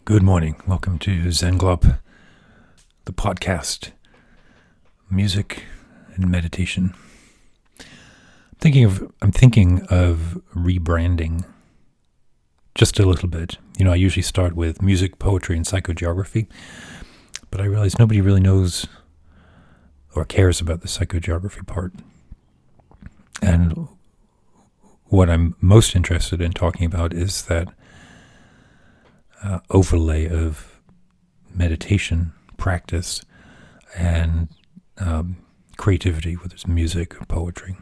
Good morning. Welcome to Zen Glob, the podcast, music and meditation. I'm thinking of rebranding just a little bit. I usually start with music, poetry, and psychogeography, but I realize nobody really knows or cares about the psychogeography part. And what I'm most interested in talking about is that overlay of meditation practice and creativity, whether it's music or poetry.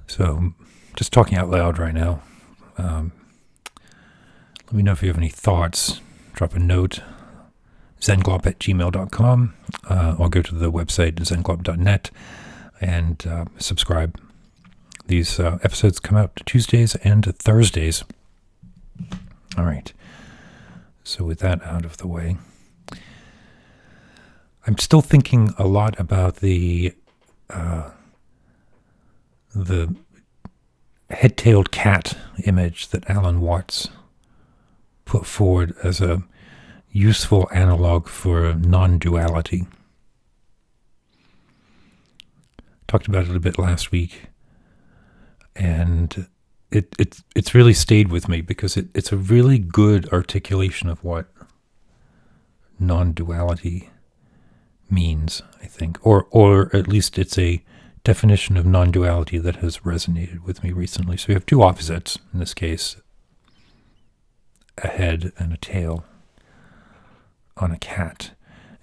So, just talking out loud right now. Let me know if you have any thoughts. Drop a note, zenglob@gmail.com, or go to the website zenglob.net and subscribe. These episodes come out Tuesdays and Thursdays. All right. So with that out of the way, I'm still thinking a lot about the head-tailed cat image that Alan Watts put forward as a useful analog for non-duality. Talked about it a bit last week, and it's really stayed with me because it's a really good articulation of what non-duality means, I think, or at least it's a definition of non-duality that has resonated with me recently. So we have two opposites in this case, a head and a tail on a cat,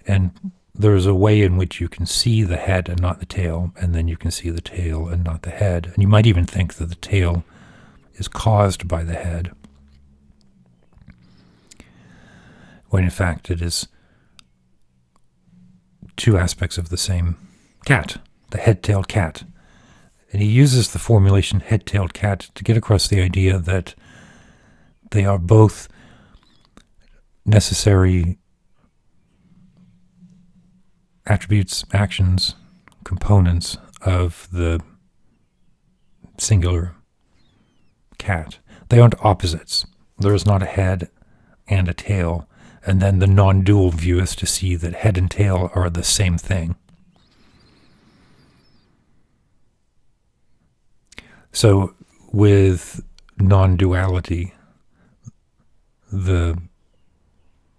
and there's a way in which you can see the head and not the tail, and then you can see the tail and not the head, and you might even think that the tail is caused by the head, when in fact it is two aspects of the same cat, the head-tailed cat. And he uses the formulation head-tailed cat to get across the idea that they are both necessary attributes, actions, components of the singular cat. They aren't opposites. There is not a head and a tail, and then the non-dual view is to see that head and tail are the same thing. So with non-duality, the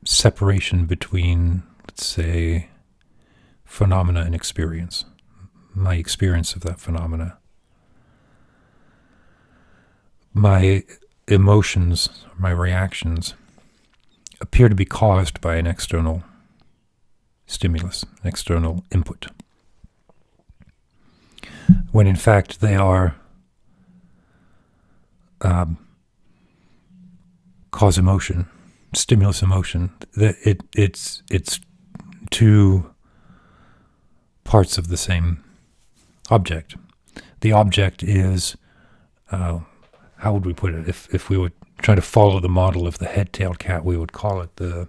separation between, let's say, phenomena and experience, my experience of that phenomena, my emotions, my reactions appear to be caused by an external stimulus, an external input, when in fact they are cause emotion, stimulus emotion. It's two parts of the same object. The object is how would we put it? If we would try to follow the model of the head-tailed cat, we would call it the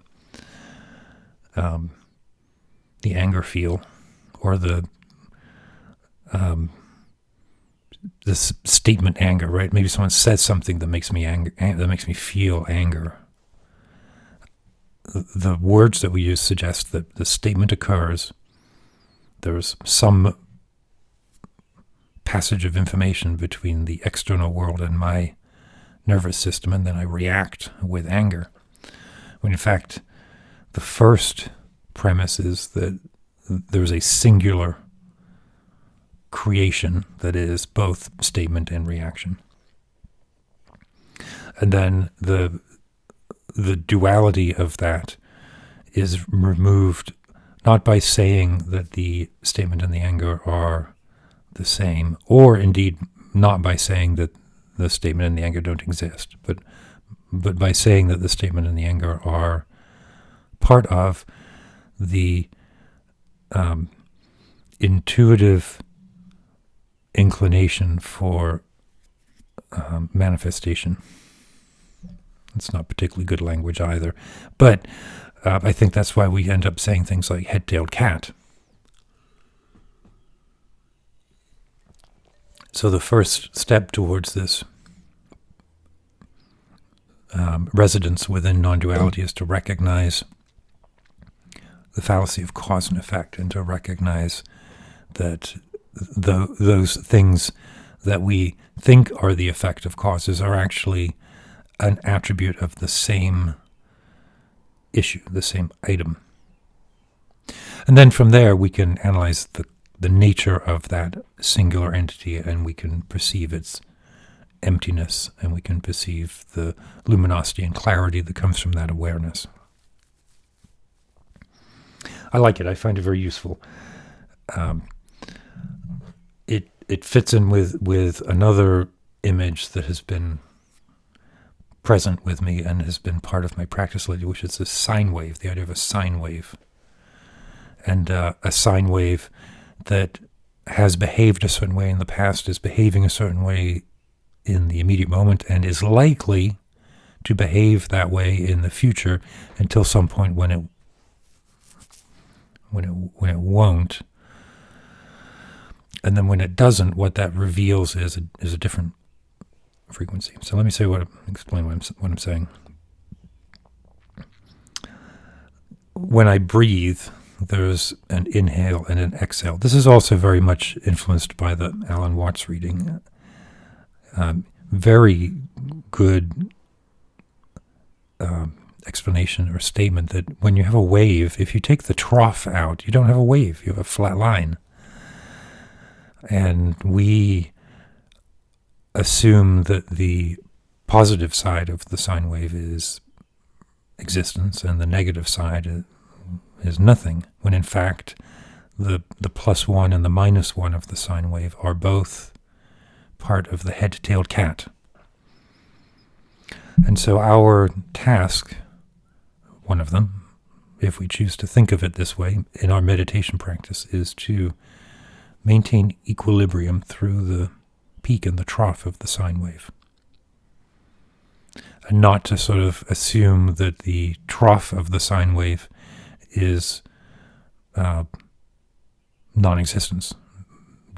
anger feel, or the statement anger, right? Maybe someone says something that makes me that makes me feel anger. The words that we use suggest that the statement occurs. There's some passage of information between the external world and my nervous system, and then I react with anger. When in fact, the first premise is that there's a singular creation that is both statement and reaction. And then the duality of that is removed not by saying that the statement and the anger are the same, or indeed not by saying that the statement and the anger don't exist, but by saying that the statement and the anger are part of the intuitive inclination for manifestation. It's not particularly good language either, but I think that's why we end up saying things like head-tailed cat. So the first step towards this residence within non-duality is to recognize the fallacy of cause and effect, and to recognize that those things that we think are the effect of causes are actually an attribute of the same issue, the same item. And then from there we can analyze the nature of that singular entity, and we can perceive its emptiness, and we can perceive the luminosity and clarity that comes from that awareness. I like it. I find it very useful. It fits in with another image that has been present with me and has been part of my practice lately, which is the sine wave, the idea of a sine wave. And a sine wave that has behaved a certain way in the past is behaving a certain way in the immediate moment, and is likely to behave that way in the future until some point when it won't. And then when it doesn't, what that reveals is a different frequency. So let me explain what I'm saying. When I breathe, there's an inhale and an exhale. This is also very much influenced by the Alan Watts reading. Very good explanation or statement that when you have a wave, if you take the trough out, you don't have a wave, you have a flat line. And we assume that the positive side of the sine wave is existence and the negative side is nothing, when in fact the +1 and the -1 of the sine wave are both part of the head-tailed cat. And so our task, one of them, if we choose to think of it this way in our meditation practice, is to maintain equilibrium through the peak and the trough of the sine wave. And not to sort of assume that the trough of the sine wave is non-existence,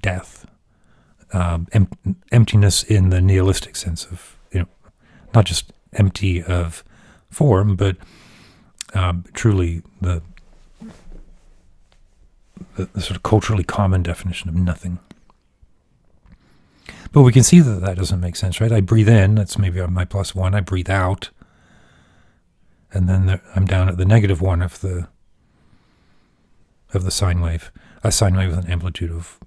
death, emptiness in the nihilistic sense of, not just empty of form, but truly the sort of culturally common definition of nothing. But we can see that doesn't make sense, right? I breathe in, that's maybe my +1. I breathe out, and then I'm down at the -1 of the sine wave. A sine wave with an amplitude of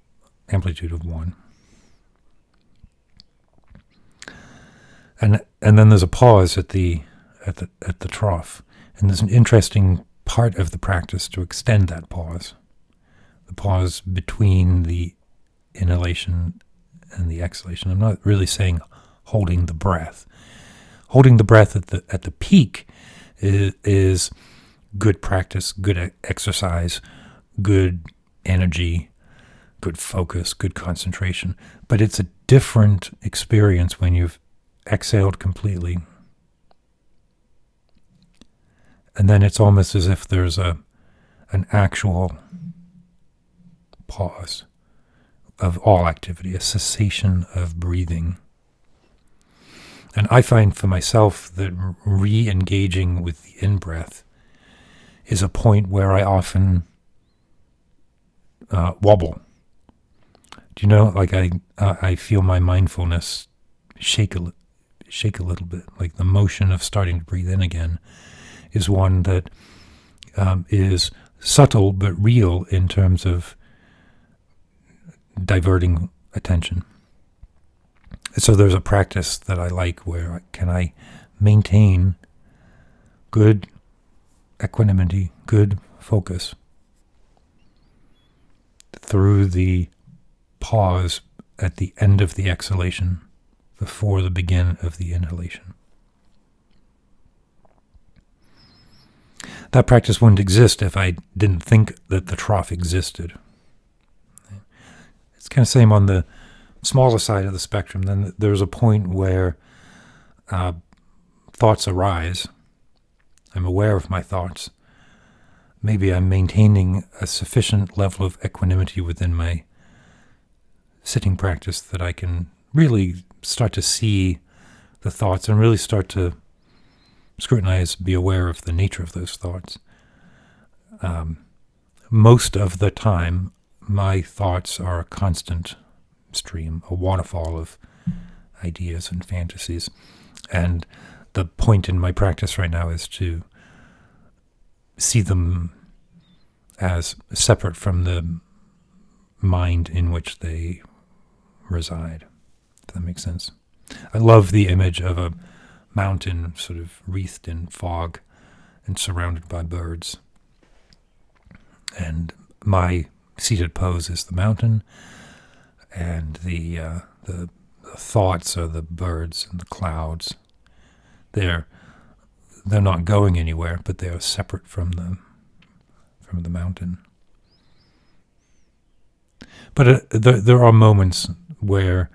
1. And then there's a pause at the trough, and there's an interesting part of the practice to extend that pause. The pause between the inhalation and the exhalation. I'm not really saying holding the breath. Holding the breath at the peak is good practice, good exercise, good energy, good focus, good concentration. But it's a different experience when you've exhaled completely. And then it's almost as if there's an actual pause of all activity, a cessation of breathing. And I find for myself that re-engaging with the in-breath is a point where I often wobble. Do you know, like I feel my mindfulness shake a little bit, like the motion of starting to breathe in again is one that is subtle but real in terms of diverting attention. So there's a practice that I like where I maintain good equanimity, good focus through the pause at the end of the exhalation before the begin of the inhalation. That practice wouldn't exist if I didn't think that the trough existed. It's kind of same on the smaller side of the spectrum. Then there's a point where thoughts arise. I'm aware of my thoughts. Maybe I'm maintaining a sufficient level of equanimity within my sitting practice that I can really start to see the thoughts and really start to scrutinize, be aware of the nature of those thoughts. Most of the time, my thoughts are a constant stream, a waterfall of ideas and fantasies. And the point in my practice right now is to see them as separate from the mind in which they reside. Does that make sense? I love the image of a mountain sort of wreathed in fog and surrounded by birds. And my seated pose is the mountain, and the thoughts are the birds and the clouds. They're not going anywhere, but they are separate from the mountain. But there are moments where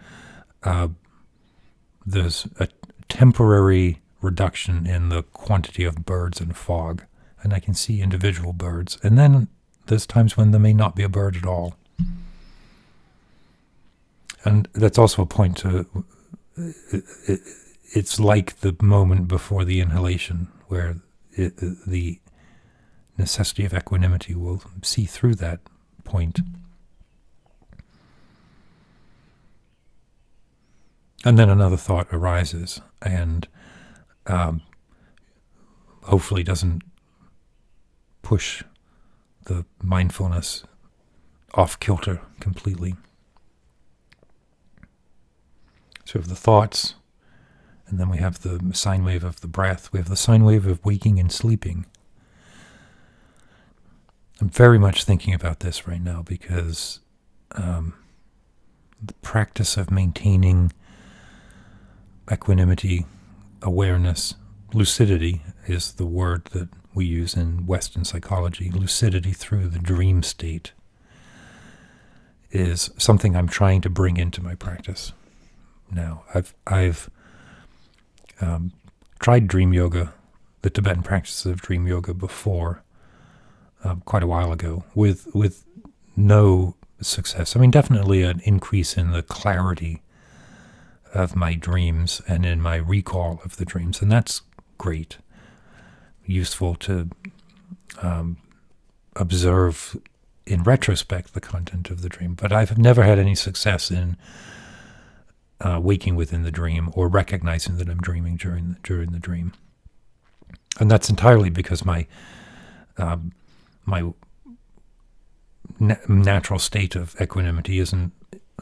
there's a temporary reduction in the quantity of birds and fog, and I can see individual birds. And then there's times when there may not be a bird at all. And that's also a point to... It's like the moment before the inhalation, where the necessity of equanimity will see through that point. And then another thought arises, and hopefully doesn't push the mindfulness off kilter completely. So we have the thoughts, and then we have the sine wave of the breath. We have the sine wave of waking and sleeping. I'm very much thinking about this right now because the practice of maintaining equanimity, awareness, lucidity is the word that we use in Western psychology. Lucidity through the dream state is something I'm trying to bring into my practice now. I've tried dream yoga, the Tibetan practices of dream yoga before, quite a while ago, with no success. I mean, definitely an increase in the clarity of my dreams and in my recall of the dreams, and that's great. Useful to observe in retrospect the content of the dream, but I've never had any success in waking within the dream or recognizing that I'm dreaming during the dream. And that's entirely because my natural state of equanimity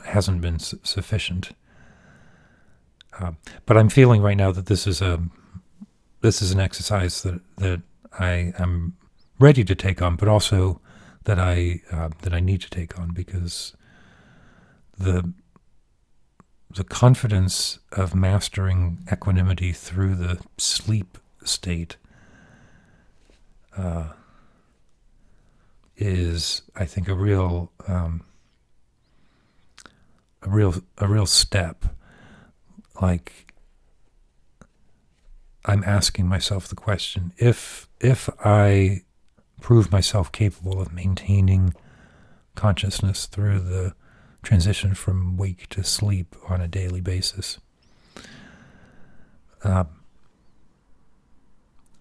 hasn't been sufficient. But I'm feeling right now that this is an exercise that I am ready to take on, but also that I need to take on, because the confidence of mastering equanimity through the sleep state is, I think, a real step. Like, I'm asking myself the question: if I prove myself capable of maintaining consciousness through the transition from wake to sleep on a daily basis, I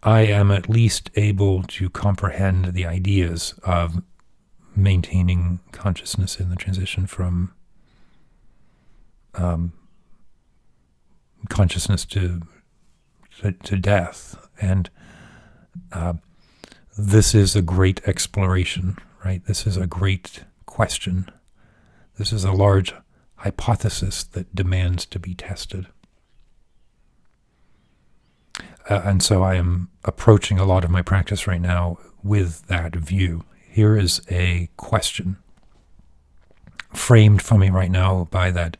am at least able to comprehend the ideas of maintaining consciousness in the transition from consciousness to death. And this is a great exploration, right? This is a great question. This is a large hypothesis that demands to be tested. And so I am approaching a lot of my practice right now with that view. Here is a question framed for me right now by that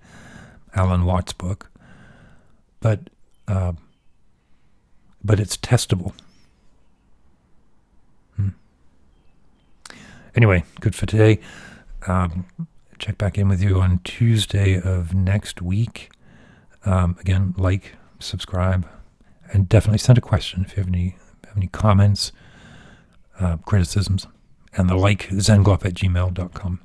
Alan Watts book, but it's testable. Anyway, good for today. Check back in with you on Tuesday of next week. Again, like, subscribe, and definitely send a question if you have any comments, criticisms, and the like, zenglop@gmail.com.